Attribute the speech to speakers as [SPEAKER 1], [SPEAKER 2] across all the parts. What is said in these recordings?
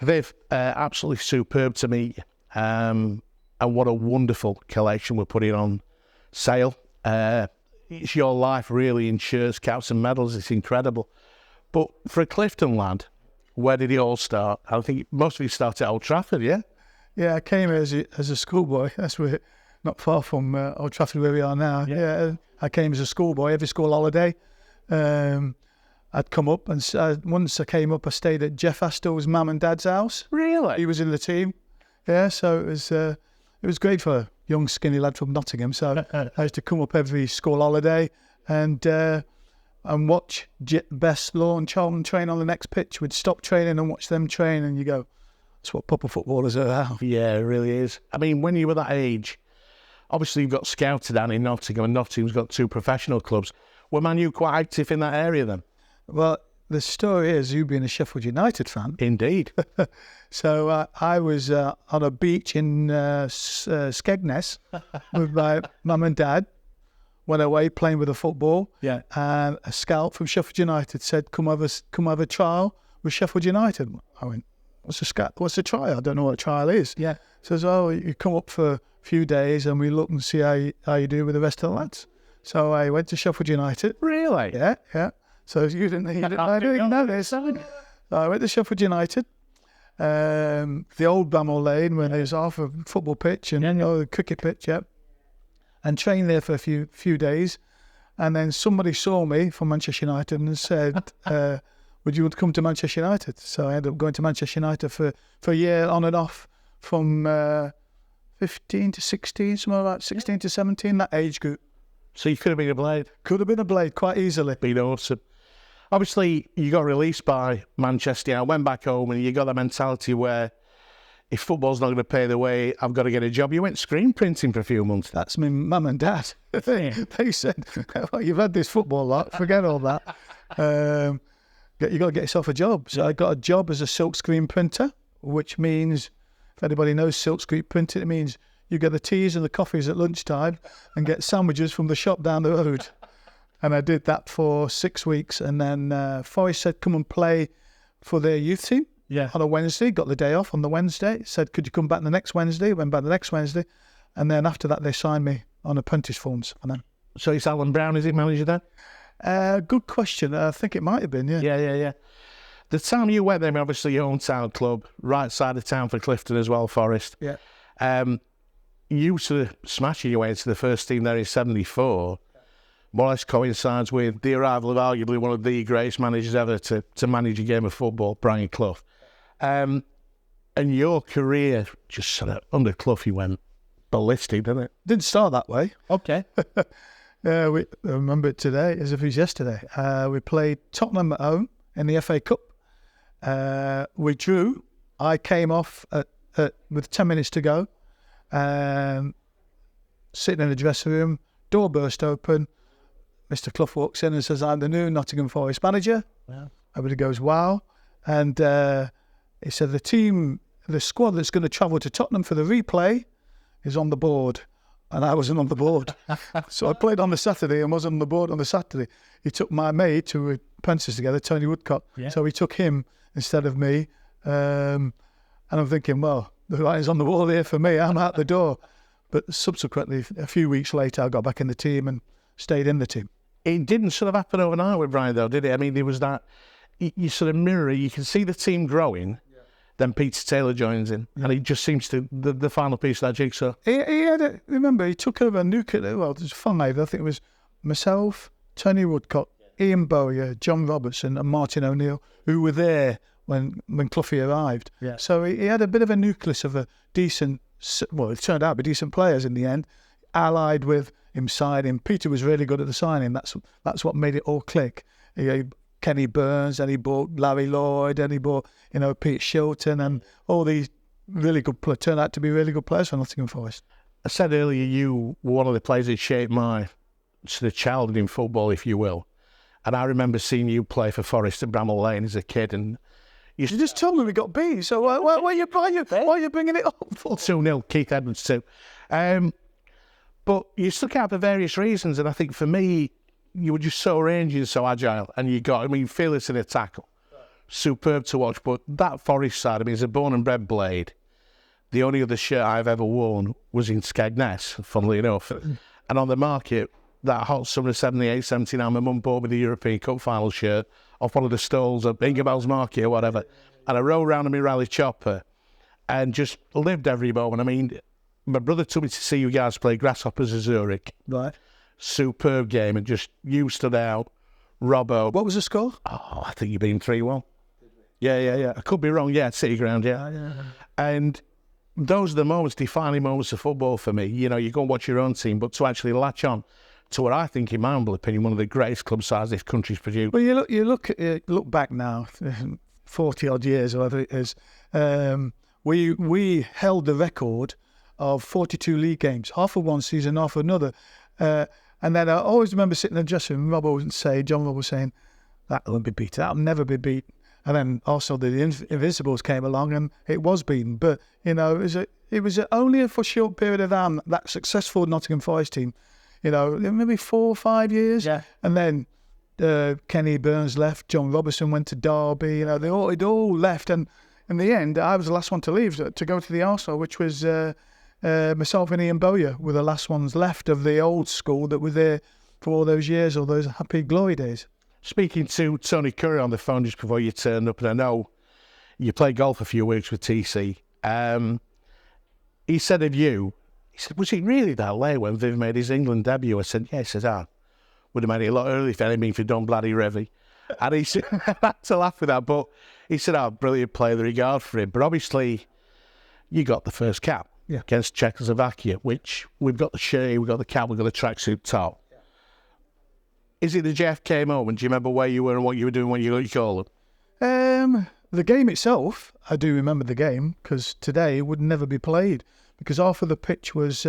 [SPEAKER 1] Viv, absolutely superb to meet you. And what a wonderful collection we're putting on sale. It's your life really in shirts, caps and medals. It's incredible. But for a Clifton lad, where did it all start? I think most of it started at Old Trafford, yeah?
[SPEAKER 2] Yeah, I came as a schoolboy. That's where, not far from Old Trafford where we are now. Yeah, I came as a schoolboy, every school holiday. I'd come up, and once I came up, I stayed at Jeff Astor's mum and dad's house.
[SPEAKER 1] Really?
[SPEAKER 2] He was in the team. Yeah, so it was great for a young skinny lad from Nottingham. So I used to come up every school holiday and watch Best, Law and Charlton train on the next pitch. We'd stop training and watch them train, and you go, that's what proper footballers are about.
[SPEAKER 1] Yeah, it really is. I mean, when you were that age, obviously you've got scouted down in Nottingham, and Nottingham's got 2 professional clubs. Were Man U quite active in that area then?
[SPEAKER 2] Well, the story is you being a Sheffield United fan.
[SPEAKER 1] Indeed.
[SPEAKER 2] So I was on a beach in Skegness with my mum and dad. Went away playing with a football.
[SPEAKER 1] Yeah.
[SPEAKER 2] And a scout from Sheffield United said, "Come have a trial with Sheffield United." I went, "What's a trial? I don't know what a trial is."
[SPEAKER 1] Yeah.
[SPEAKER 2] Says, "Oh, you come up for a few days and we look and see how you do with the rest of the lads." So I went to Sheffield United.
[SPEAKER 1] Really?
[SPEAKER 2] Yeah. So you didn't know this. So I went to Sheffield United. The old Bramall Lane, when there's half a football pitch and the cricket pitch, and trained there for a few days. And then somebody saw me from Manchester United and said, would you want to come to Manchester United? So I ended up going to Manchester United for a year on and off from 15 to 16, somewhere about 16 to 17, that age group.
[SPEAKER 1] So you could have been a Blade?
[SPEAKER 2] Could have been a Blade, quite easily.
[SPEAKER 1] Been awesome. Obviously, you got released by Manchester. I went back home and you got that mentality where if football's not going to pay the way, I've got to get a job. You went screen printing for a few months.
[SPEAKER 2] That's my mum and dad. They said, well, you've had this football lot, forget all that. You got to get yourself a job. So I got a job as a silk screen printer, which means, if anybody knows silk screen printing, it means you get the teas and the coffees at lunchtime and get sandwiches from the shop down the road. And I did that for 6 weeks. And then Forest said, come and play for their youth team on a Wednesday. Got the day off on the Wednesday. Said, could you come back the next Wednesday? Went back the next Wednesday. And then after that, they signed me on apprentice forms. And then,
[SPEAKER 1] so it's Alan Brown, is it, manager then?
[SPEAKER 2] Good question. I think it might have been, yeah.
[SPEAKER 1] Yeah. The time you went there, obviously your hometown club, right side of town for Clifton as well, Forest.
[SPEAKER 2] Yeah.
[SPEAKER 1] You sort of smashing your way into the first team there in 74. More or less coincides with the arrival of arguably one of the greatest managers ever to manage a game of football, Brian Clough. And your career just sort of under Clough, you went ballistic, didn't it?
[SPEAKER 2] Didn't start that way.
[SPEAKER 1] Okay.
[SPEAKER 2] I remember it today as if it was yesterday. We played Tottenham at home in the FA Cup. We drew. I came off with 10 minutes to go. Sitting in the dressing room, door burst open. Mr. Clough walks in and says, I'm the new Nottingham Forest manager.
[SPEAKER 1] Wow.
[SPEAKER 2] Everybody goes, wow. And he said, the squad that's going to travel to Tottenham for the replay is on the board. And I wasn't on the board. So I played on the Saturday and wasn't on the board on the Saturday. He took my mate, who were apprentices together, Tony Woodcock. Yeah. So he took him instead of me. And I'm thinking, well, the writing's on the wall here for me. I'm out the door. But subsequently, a few weeks later, I got back in the team and stayed in the team.
[SPEAKER 1] It didn't sort of happen overnight with Brian, though, did it? I mean, there was that, you sort of mirror, you can see the team growing, then Peter Taylor joins in, and he just seems to, the final piece of that jigsaw.
[SPEAKER 2] He had remember, he took over there's 5, I think it was myself, Tony Woodcock, Ian Bowyer, John Robertson and Martin O'Neill, who were there when Clough arrived. Yeah. So he had a bit of a nucleus of a decent, well, it turned out to be decent players in the end, allied with him signing. Peter was really good at the signing. That's what made it all click. Kenny Burns, and he bought Larry Lloyd, and he bought Pete Shilton, and all these really good players turned out to be really good players for Nottingham Forest.
[SPEAKER 1] I said earlier you were one of the players that shaped my sort of childhood in football, if you will. And I remember seeing you play for Forest at Bramall Lane as a kid, and
[SPEAKER 2] you just told me we got beat. So why are you bringing it up for?
[SPEAKER 1] 2-0, Keith Edwards 2. But you stuck out for various reasons, and I think for me, you were just so rangy and so agile, and fearless in a tackle. superb to watch. But that Forest side, I mean, as a born and bred Blade, the only other shirt I've ever worn was in Skegness, funnily enough. And on the market, that hot summer of 78, 79, my mum bought me the European Cup final shirt off one of the stalls at Ingabell's Market or whatever. And I rode around in my rally chopper and just lived every moment. I mean, my brother took me to see you guys play Grasshoppers of Zurich.
[SPEAKER 2] Right.
[SPEAKER 1] Superb game, and just you stood out. Robbo.
[SPEAKER 2] What was the score?
[SPEAKER 1] Oh, I think you've been 3-1. Yeah. I could be wrong. Yeah, City Ground, yeah. And those are the moments, defining moments of football for me. You know, you go and watch your own team, but to actually latch on to what I think, in my humble opinion, one of the greatest club sides this country's produced.
[SPEAKER 2] Well, you look back now, 40 odd years or whatever it is. We held the record of 42 league games, half of one season, half of another. And then I always remember sitting in the dressing room, John Robbo was saying, that won't be beaten, that'll never be beaten. And then also the Invincibles came along and it was beaten. But, you know, it was only for a short period of time, that successful Nottingham Forest team, you know, maybe 4 or 5 years. Yeah. And then Kenny Burns left, John Robertson went to Derby, you know, they'd all left. And in the end, I was the last one to leave, to go to the Arsenal, which was myself and Ian Bowyer were the last ones left of the old school that were there for all those years, all those happy glory days.
[SPEAKER 1] Speaking to Tony Curry on the phone just before you turned up, and I know you played golf a few weeks with TC, he said of you, he said, was it really that late when Viv made his England debut? I said, yeah. He said, would have made it a lot earlier if anything for Don Bloody Revy. And he said, I had to laugh with that, but he said, brilliant player, the regard for him. But obviously, you got the first cap against Czechoslovakia, which we've got the shirt, we've got the cap, we've got the tracksuit top. Is it the JFK moment? Do you remember where you were and what you were doing when you got your call?
[SPEAKER 2] The game itself, I do remember the game, because today it would never be played, because half of the pitch was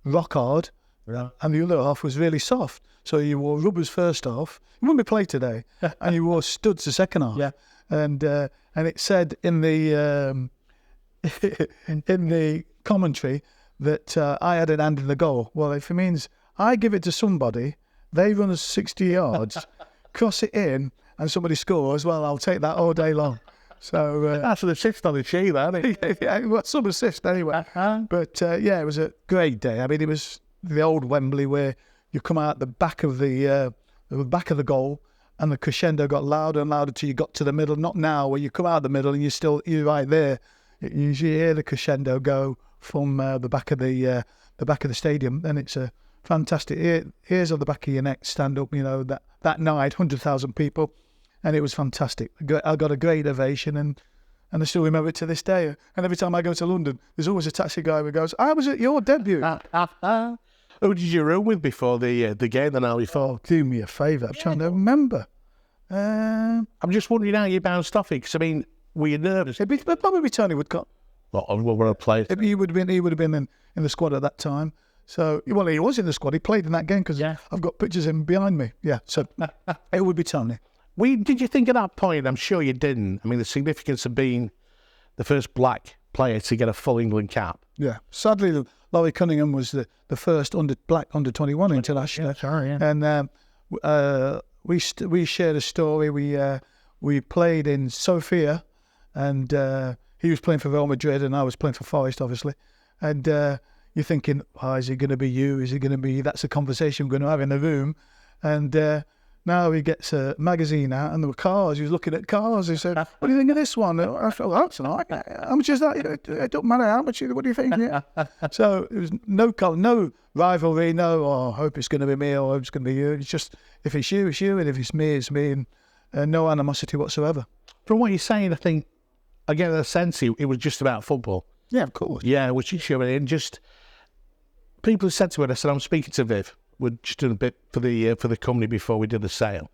[SPEAKER 2] rock hard, and the other half was really soft. So you wore rubbers first half. It wouldn't be played today, and you wore studs the second half. Yeah. And it said in the in the commentary that I had an hand in the goal. Well, if it means I give it to somebody, they run us 60 yards, cross it in, and somebody scores, well, I'll take that all day long. So
[SPEAKER 1] that's an assist on the sheet, isn't it?
[SPEAKER 2] Yeah, well, some assist anyway. But yeah, it was a great day. I mean, it was the old Wembley where you come out the back of the goal, and the crescendo got louder and louder till you got to the middle. Not now, where you come out the middle and you're right there. You hear the crescendo go from the back of the stadium, and it's a fantastic. Ears on the back of your neck stand up. You know, that night, 100,000 people, and it was fantastic. I got a great ovation, and I still remember it to this day. And every time I go to London, there's always a taxi guy who goes, "I was at your debut."
[SPEAKER 1] Who did you room with before the game the night before?
[SPEAKER 2] Do me a favour, I'm trying to remember.
[SPEAKER 1] I'm just wondering how you bounced off it, because I mean, were you nervous?
[SPEAKER 2] It'd probably be Tony Woodcock.
[SPEAKER 1] What a player.
[SPEAKER 2] He would have been in the squad at that time. So, well, he was in the squad. He played in that game because I've got pictures of him behind me. Yeah, so it would be Tony.
[SPEAKER 1] Did you think at that point? I'm sure you didn't. I mean, the significance of being the first black player to get a full England cap.
[SPEAKER 2] Yeah. Sadly, Laurie Cunningham was the first black under 21 international. And we shared a story. We played in Sofia, and he was playing for Real Madrid, and I was playing for Forest, obviously. And you're thinking, is it going to be you? Is it going to be? That's a conversation we're going to have in the room. And now he gets a magazine out, and there were cars. He was looking at cars. He said, "What do you think of this one?" I thought, "That's nice. How much is that? It don't matter how much. What do you think?" Yeah. So it was no rivalry. I hope it's going to be me, or I hope it's going to be you. It's just, if it's you, it's you, and if it's me, it's me, and no animosity whatsoever.
[SPEAKER 1] From what you're saying, I think I get a sense it was just about football.
[SPEAKER 2] Yeah, of course.
[SPEAKER 1] Yeah, which is sure. And just people have said to me, I said, I'm speaking to Viv. We're just doing a bit for the company before we did the sale.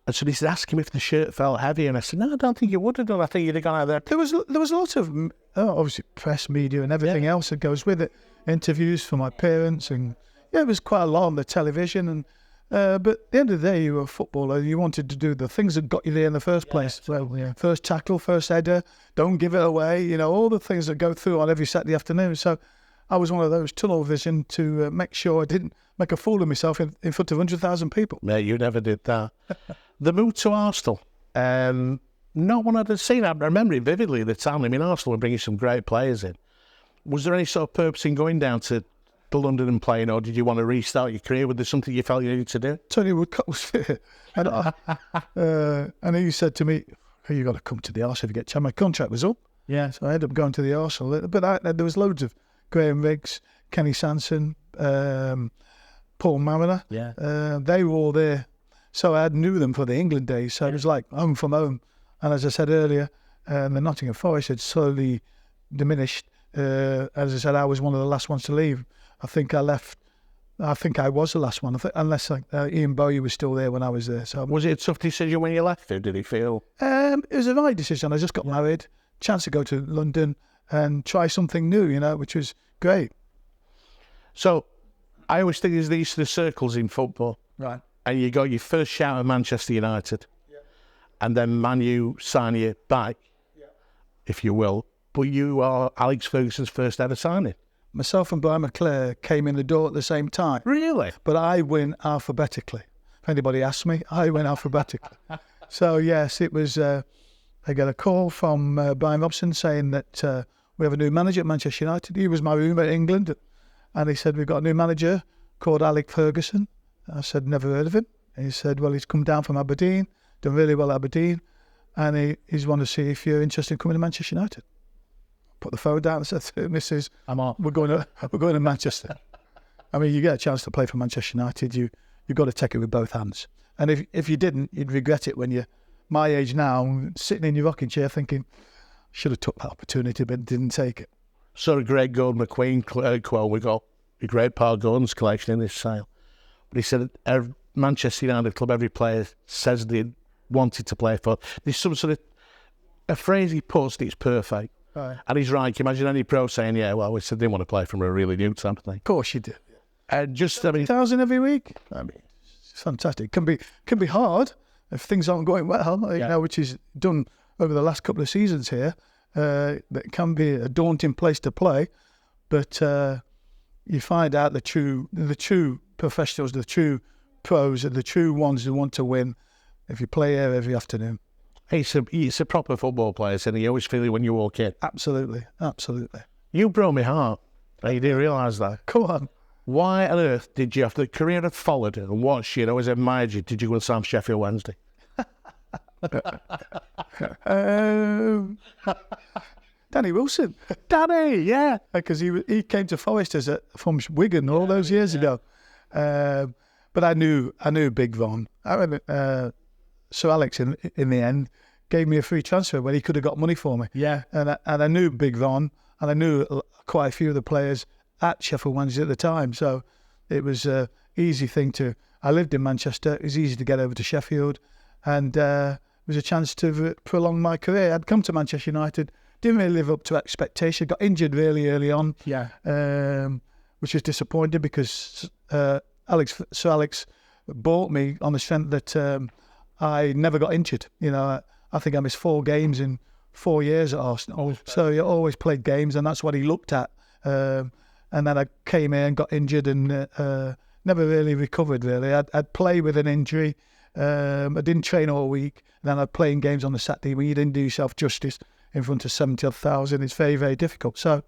[SPEAKER 1] And so he said, ask him if the shirt felt heavy. And I said, no, I don't think it would have done. I think you'd have gone out there.
[SPEAKER 2] There was a lot of, obviously, press, media and everything else that goes with it. Interviews for my parents. And yeah, it was quite a lot on the television. And but at the end of the day, you were a footballer. You wanted to do the things that got you there in the first place. First tackle, first header, don't give it away. All the things that go through on every Saturday afternoon. So I was one of those tunnel vision to make sure I didn't make a fool of myself in front of 100,000 people.
[SPEAKER 1] No, you never did that. The move to Arsenal, No one had seen it. I remember it vividly at the time. I mean, Arsenal were bringing some great players in. Was there any sort of purpose in going down to London and playing, or did you want to restart your career? Was there something you felt you needed to do?
[SPEAKER 2] Tony Woodcock was there. And he said to me, "Oh, you got to come to the Arsenal if you get a chance." My contract was up.
[SPEAKER 1] Yeah.
[SPEAKER 2] So I ended up going to the Arsenal. But there was loads of Graham Riggs, Kenny Sanson, Paul Mariner.
[SPEAKER 1] Yeah.
[SPEAKER 2] They were all there. So I knew them for the England days. So it was like home from home. And as I said earlier, the Nottingham Forest had slowly diminished. As I said, I was one of the last ones to leave. I think I was the last one, unless Ian Bowie was still there when I was there. So
[SPEAKER 1] was it a tough decision when you left, or did it feel?
[SPEAKER 2] It was a right decision. I just got married, chance to go to London and try something new, which was great.
[SPEAKER 1] So I always think there's these the circles in football.
[SPEAKER 2] Right.
[SPEAKER 1] And you got your first shout at Manchester United. Yeah. And then Man U sign you back, if you will. But you are Alex Ferguson's first ever signing.
[SPEAKER 2] Myself and Brian McClare came in the door at the same time.
[SPEAKER 1] Really?
[SPEAKER 2] But I win alphabetically. If anybody asks me, I win alphabetically. So, yes, it was... I got a call from Brian Robson saying that we have a new manager at Manchester United. He was my roommate in England. And he said, we've got a new manager called Alex Ferguson. I said, never heard of him. And he said, well, he's come down from Aberdeen, done really well at Aberdeen, and he's wanted to see if you're interested in coming to Manchester United. Put the phone down and said to Mrs. We're going to Manchester. I mean, you get a chance to play for Manchester United, you've got to take it with both hands. And if you didn't, you'd regret it when you're my age now, sitting in your rocking chair thinking, should have took that opportunity, but didn't take it.
[SPEAKER 1] Sort of great Gordon McQueen quote, we got a great Paul Gordon's collection in this sale. But he said, Manchester United club, every player says they wanted to play for. There's some sort of a phrase he puts that's perfect.
[SPEAKER 2] Right.
[SPEAKER 1] And he's right. Imagine any pro saying, yeah, well, we said they want to play from a really new type of thing.
[SPEAKER 2] Of course you do.
[SPEAKER 1] And just, I mean...
[SPEAKER 2] 1,000 every week? I mean, it's fantastic. It can be hard if things aren't going well, which is done over the last couple of seasons here. That can be a daunting place to play. But you find out the true professionals, the true pros, are the true ones who want to win if you play here every afternoon.
[SPEAKER 1] It's a proper football player, and you always feel it when you walk in.
[SPEAKER 2] Absolutely.
[SPEAKER 1] You broke my heart. You didn't realise that.
[SPEAKER 2] Come on.
[SPEAKER 1] Why on earth did you, after the career had followed and watched you, always admired you, did you go and sign Sheffield Wednesday?
[SPEAKER 2] Danny Wilson.
[SPEAKER 1] Danny, yeah.
[SPEAKER 2] Because he came to Forest from Wigan all those years ago. But I knew Big Von. Sir Alex, in the end, gave me a free transfer where he could have got money for me.
[SPEAKER 1] Yeah.
[SPEAKER 2] And I knew Big Von, and I knew quite a few of the players at Sheffield Wednesday at the time. So it was an easy thing to... I lived in Manchester. It was easy to get over to Sheffield. And it was a chance to prolong my career. I'd come to Manchester United, didn't really live up to expectation, got injured really early on.
[SPEAKER 1] Yeah.
[SPEAKER 2] Which was disappointing because Sir Alex bought me on the strength that I never got injured. I think I missed 4 games in 4 years at Arsenal. So he always played games, and that's what he looked at. And then I came here and got injured and never really recovered, really. I'd play with an injury. I didn't train all week. And then I'd play in games on the Saturday. When you didn't do yourself justice in front of 70,000, it's very, very difficult. So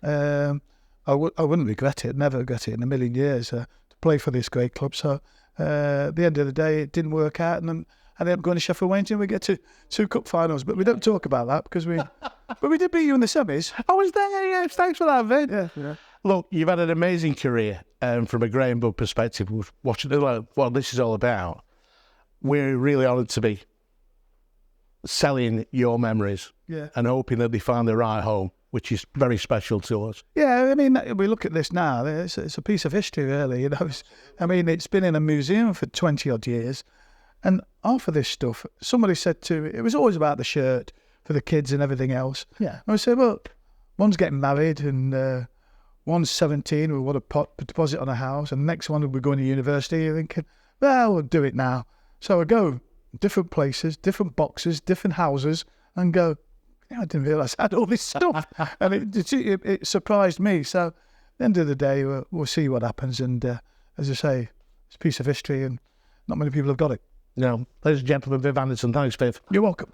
[SPEAKER 2] I wouldn't regret it, never regret it in a million years, to play for this great club. So at the end of the day, it didn't work out. And then I ended up going to Sheffield Wednesday and we get to 2 cup finals. But we don't talk about that because but we did beat you in the semis.
[SPEAKER 1] I was there, yeah. Thanks for that, Vin.
[SPEAKER 2] Yeah.
[SPEAKER 1] Look, you've had an amazing career from a Graham Budd perspective. Watching what this is all about. We're really honoured to be selling your memories and hoping that they find the right home, which is very special to us.
[SPEAKER 2] Yeah, I mean, we look at this now, it's a piece of history, really. It's been in a museum for 20-odd years, and half of this stuff, somebody said to me, it was always about the shirt for the kids and everything else.
[SPEAKER 1] Yeah.
[SPEAKER 2] And I said, well, one's getting married, and one's 17, we want a deposit on a house, and the next one will be going to university. You're thinking, well, we'll do it now. So I go different places, different boxes, different houses, and go, I didn't realise I had all this stuff. And it surprised me. So at the end of the day, we'll see what happens. And as I say, it's a piece of history and not many people have got it.
[SPEAKER 1] No, ladies and gentlemen, Viv Anderson. Thanks, Viv.
[SPEAKER 2] You're welcome.